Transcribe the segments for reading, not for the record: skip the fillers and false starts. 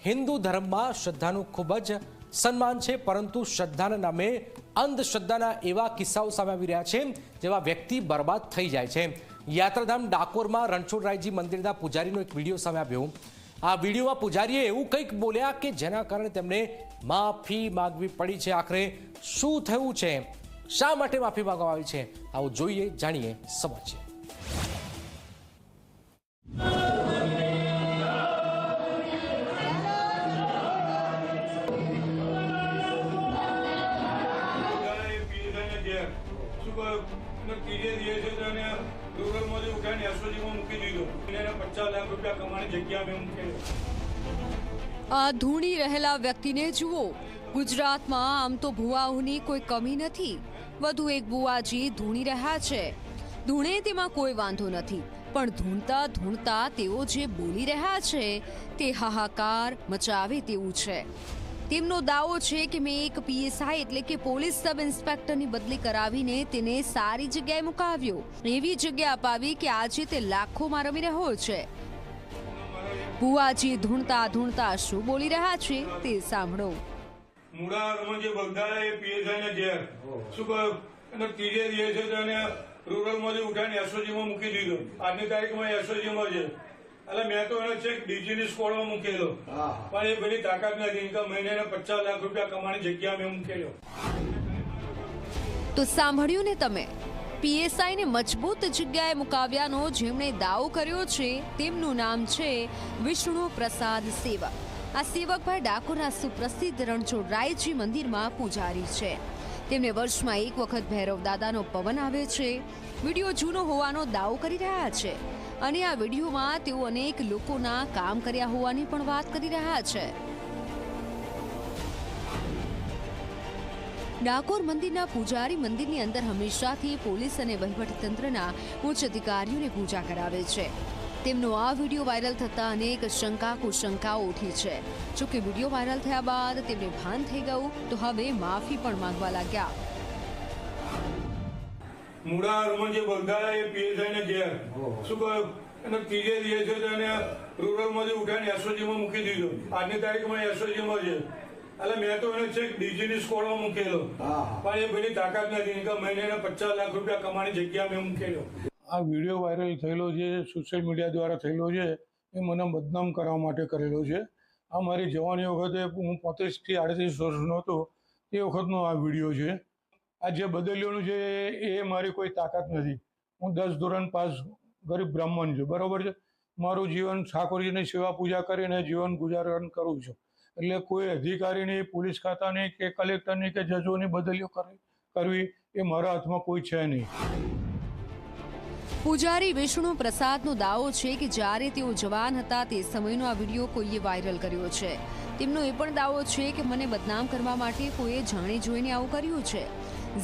હિન્દુ ધર્મમાં શ્રદ્ધાનું ખૂબ જ સન્માન છે, પરંતુ શ્રદ્ધાના નામે અંધશ્રદ્ધાના એવા કિસ્સાઓ સામે આવી રહ્યા છે જેવા વ્યક્તિ બરબાદ થઈ જાય છે। યાત્રાધામ ડાકોરમાં રણછોડરાયજી મંદિરના પૂજારીનો એક વિડીયો સામે આવ્યો। આ વિડીયોમાં પૂજારીએ એવું કંઈક બોલ્યા કે જેના કારણે તેમને માફી માંગવી પડી છે। આખરે શું થયું છે, શા માટે માફી માંગવામાં આવી છે, આવું જોઈએ, જાણીએ, સમજીએ। ત્રીજે દિવસે રૂરલમાંથી ઉઠાઈને એસઓજીમાં મૂકી દીધો। 50 લાખ રૂપિયા કમાણી જગ્યા મેં મૂકેલો। આ ધૂણી રહેલા વ્યક્તિને જુઓ। ગુજરાતમાં આમ તો ભુવાઓની કોઈ કમી નથી, વધુ એક ભુવાજી ધૂણી રહ્યા છે। ધૂણે તેમાં કોઈ વાંધો નથી, પણ ધૂણતા ધૂણતા તેઓ જે બોલી રહ્યા છે તે હાહાકાર મચાવે તેવું છે। તેમનો દાવો છે કે મેં એક પીએસઆઈ એટલે કે પોલીસ સબ ઇન્સ્પેક્ટરની બદલી કરાવીને તેને સારી જગ્યાએ મુકાવ્યો, એવી જગ્યા અપાવી કે આજે તે લાખોમાં રમી રહ્યો છે। ભુવાજી ધૂણતા ધૂણતા શું બોલી રહ્યા છે તે સાંભળો। મુડા રમણજી બગદાણા એ પીએસઆઈને ઘેર શું કહ્યું, અને ત્રીજે દિવસે તેને રૂરલમાંથી ઉઠાઈને એસઓજીમાં મૂકી દીધો। આજની તારીખમાં એસઓજીમાં છે, એટલે મેં તો એને છેક ડીજીની સ્કોડમાં મૂકેલો, પણ એ બધી તાકાત નથી। ઇન્કમ મહિને 50 લાખ રૂપિયા કમાણી જગ્યા મેં મૂકેલો। તો સાંભળ્યું ને તમે, પીએસઆઈને મજબૂત જગ્યાએ મુકાવ્યાનો જેમણે દાવો કર્યો છે તેમનું નામ છે વિષ્ણુ પ્રસાદ સેવક। આ સેવકભાઈ ડાકોરના સુપ્રસિદ્ધ રણછોડરાયજી મંદિરમાં પૂજારી છે। તેમને વર્ષમાં એક વખત ભૈરવ દાદાનો પવન આવે છે। વિડીયો જૂનો હોવાનો દાવો કરી રહ્યા છે, અને આ વિડીયોમાં તેઓ અનેક લોકોના કામ કર્યા હોવાની પણ વાત કરી રહ્યા છે। ડાકોર મંદિરના પૂજારી મંદિરની અંદર હંમેશાથી પોલીસ અને વહીવટીતંત્રના ઉચ્ચ અધિકારીઓને પૂજા કરાવે છે। તેમનો આ વિડીયો વાયરલ થતા અનેક શંકા કુશંકાઓ ઉઠી છે। જોકે વિડીયો વાયરલ થયા બાદ તેમને ભાન થઈ ગયું તો હવે માફી પણ માંગવા લાગ્યા। મુડા રમણજી બગદાણા એ પીએસઆઈને ઘેર શું કહ્યું, અને ત્રીજે દિવસે તેને રૂરલમાંથી ઉઠાઈને એસઓજીમાં મૂકી દીધો। આજની તારીખમાં એસઓજીમાં છે, એટલે મેં તો એને છેક ડીજીની સ્કોડમાં મૂકેલો, પણ એ બધી તાકાત નથી। ઇન્કમ મહિને 50 લાખ રૂપિયા કમાણી જગ્યા મેં મૂકેલો। આ વિડીયો વાયરલ થયેલો છે, સોશિયલ મીડિયા દ્વારા થયેલો છે, એ મને બદનામ કરવા માટે કરેલો છે। આ મારી જવાની વખતે હું 35 થી 38 વર્ષનો હતો એ વખતનો આ વિડીયો છે। આ જે બદલ્યોનું છે એ મારી કોઈ તાકાત નથી। હું 10 ધોરણ પાસ ગરીબ બ્રાહ્મણ છું, બરાબર છે। મારું જીવન ઠાકોરજીની સેવા પૂજા કરીને જીવન ગુજારણ કરું છું, એટલે કોઈ અધિકારીની, પોલીસ ખાતાની કે કલેક્ટરની કે જજોની બદલીઓ કરવી એ મારા હાથમાં કોઈ છે નહીં। પૂજારી વિષ્ણુ પ્રસાદનો દાવો છે કે જ્યારે તેઓ જવાન હતા તે સમયનો આ વિડીયો કોઈએ વાયરલ કર્યો છે। તેમનો એ પણ દાવો છે કે મને બદનામ કરવા માટે કોઈએ જાણી જોઈને આવું કર્યું છે।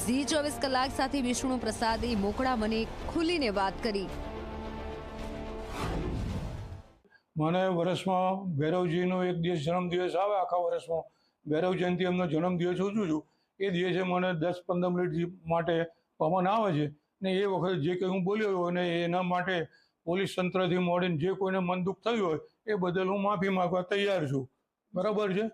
ઝી 24 કલાક સાથે વિષ્ણુ પ્રસાદે મોકળા મને ખુલીને વાત કરી। મને વર્ષમાં ભૈરવજીનો એક દિવસ જન્મદિવસ આવે, આખા વર્ષમાં ભૈરવ જયંતિ એમનો જન્મદિવસ ઉજવું છું, એ દિવસે મને 10-15 મિનિટ માટે પવન આવે છે, ને એ વખતે જે કંઈ હું બોલ્યો હોય અને એના માટે પોલીસ તંત્રથી મળીને જે કોઈને મન દુઃખ થયું હોય એ બદલ હું માફી માંગવા તૈયાર છું, બરાબર છે।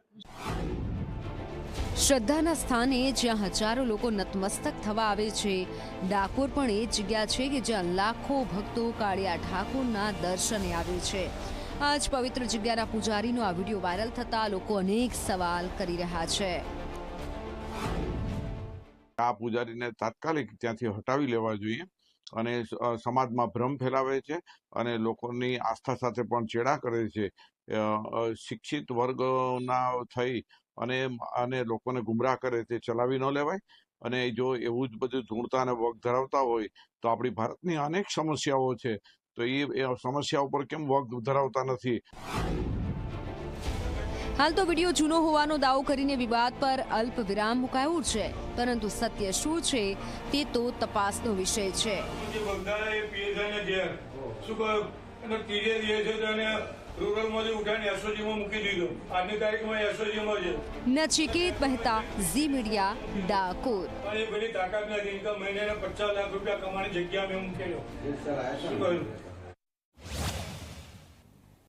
શ્રદ્ધાના સ્થાને જ્યાં હજારો લોકો નતમસ્તક થવા આવે છે, ડાકોર પણ એ જગ્યા છે કે જ્યાં લાખો ભક્તો કાળિયા ઠાકોરના દર્શને આવે છે। આ જ પવિત્ર જગ્યાના પૂજારીનો આ વિડીયો વાયરલ થતા લોકો અનેક સવાલ કરી રહ્યા છે। આ પૂજારીને તાત્કાલિક ત્યાંથી હટાવી લેવા જોઈએ, અને સમાજમાં ભ્રમ ફેલાવે છે અને લોકોની આસ્થા સાથે પણ ચેડા કરે છે। શિક્ષિત વર્ગના થઈ અને લોકોને ગુમરાહ કરે તે ચલાવી ન લેવાય। અને જો એવું જ બધું ધૂણતા અને વગ ધરાવતા હોય તો આપણી ભારતની અનેક સમસ્યાઓ છે, તો એ સમસ્યા ઉપર કેમ વગ ધરાવતા નથી? હાલ તો વિડીયો જૂનો હોવાનો દાવો કરીને વિવાદ પર અલ્પ વિરામ મુકાયું છે, પરંતુ સત્ય શું છે તે તો તપાસનો વિષય છે। રૂરલમાંથી ઉઠાઈને એસઓજીમાં મૂકી દીધો। આજની તારીખમાં એસઓજીમાં છે। નચિકેત મહેતા, ઝી મીડિયા, ડાકોર। પણ એ બધી તાકાત નથી। ઇન્કમ મહિને 50 લાખ રૂપિયા કમાણી જગ્યા મેં મૂકેલો। શું કહ્યું?